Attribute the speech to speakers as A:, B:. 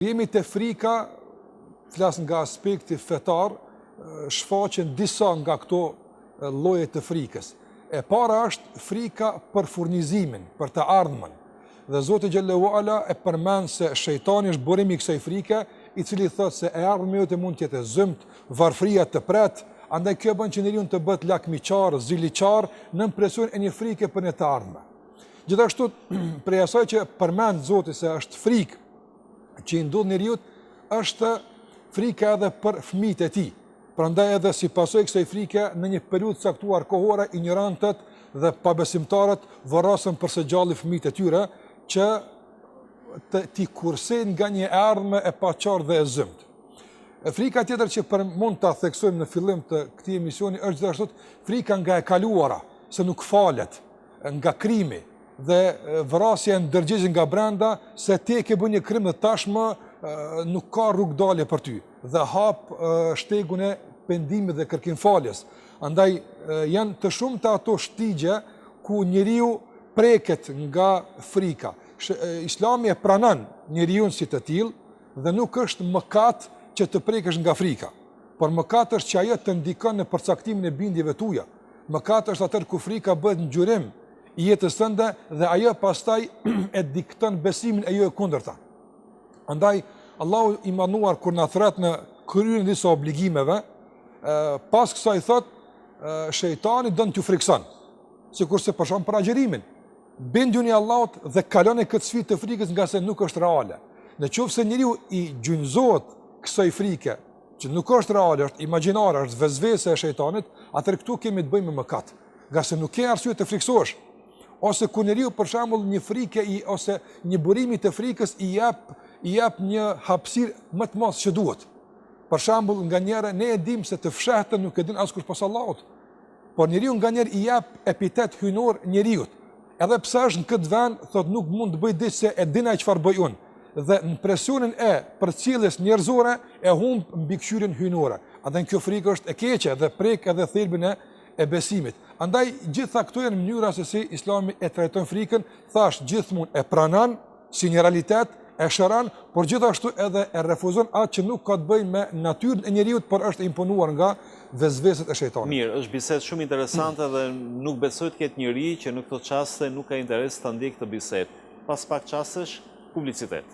A: Jemi të frika, flas nga aspekti fetar, shfaqen disa nga këto lloje të frikës. E para është frika për furnizimin, për të ardhmen. Dhe Zoti xhallahu ala e përmend se shejtani është burimi i kësaj frike, i cili thotë se e ardhmja jote mund të jetë zymt, varfëria të pret, andaj kjo bën që njeriu të bëhet lakmiqar, ziliqar në presion e një frike për në të ardhmen. Gjithashtu, prej asaj që përmend Zoti se është frikë që i ndodh njeriu, është frika edhe për fëmijët e tij. Prandaj edhe si pasojë kësaj frike në një periudhë caktuar kohore, ignorantët dhe pabesimtarët vorrasen për së gjalli fëmijët e tyre që ti kursejnë nga një ardhme e paqartë dhe e zymt. Frika tjetër që mund ta theksojmë në fillim të këtij emisioni është gjithashtu frika nga e kaluara, se nuk falet, nga krimi dhe vrasja e ndërgjegjë nga brenda, se ti ke bën një krim dhe tashmë nuk ka rrugë dalje për ty dhe hap shtegun e pendimit dhe kërkim faljes. Andaj janë të shumta ato shtigje ku njeriu preket nga frika. Islami e pranon njeriu si të tillë dhe nuk është mëkat që të prekesh nga frika. Por mëkat është që ajo të ndikon në përcaktimin e bindjeve tuaja. Mëkat është atë ku frika bëhet ngjyrim i jetës tënde dhe ajo pastaj e dikton besimin e jo e kundërta. Andaj Allahu i manduar kur na thret në kryen disa obligimeve, pas kësaj thot shejtani don t'ju frikson. Sikurse për shkak për agjërimin. Binduni Allahut dhe kaloni këtë sfidë të frikës nga se nuk është reale. Nëse njeriu i gjunjëzohet kësaj frike, që nuk është reale, është imagjinare, është vezvese e shejtanit, atëherë këtu kemi të bëjmë me mëkat, nga se nuk ke arsye të friksohesh. Ose kur njeriu për shembull një frike ose një burimi të frikës i jep një hapësirë më të madhe se duhet. Për shembull, nganjëherë ne e dimë se të fshehtën nuk e din askush pas Allahut. Por njeriu nganjëherë i jep epitet hynor njeriu. Edhe pse është në këtë vend, thot nuk mund të bëj diçka se e din ai çfarë bëj unë. Dhe në presionin e përcjelljes njerëzore e humb mbikëqyrjen hynore. Atë kjo frikë është e keqe dhe prek edhe thelbin e besimit. Andaj gjitha këto janë mënyra se si Islami e trajton frikën, thash gjithmonë e pranon si një realitet, e shëron, por gjithashtu edhe e refuzon atë që nuk ka të bëjë me natyrën e njeriu, por është imponuar nga vezveset e shejtanit.
B: Mirë, është bisedë shumë interesante dhe nuk besoj të ketë njëri që në këto çaste nuk ka interes ta ndjekë këtë bisedë. Pas pak çastesh, publicitet.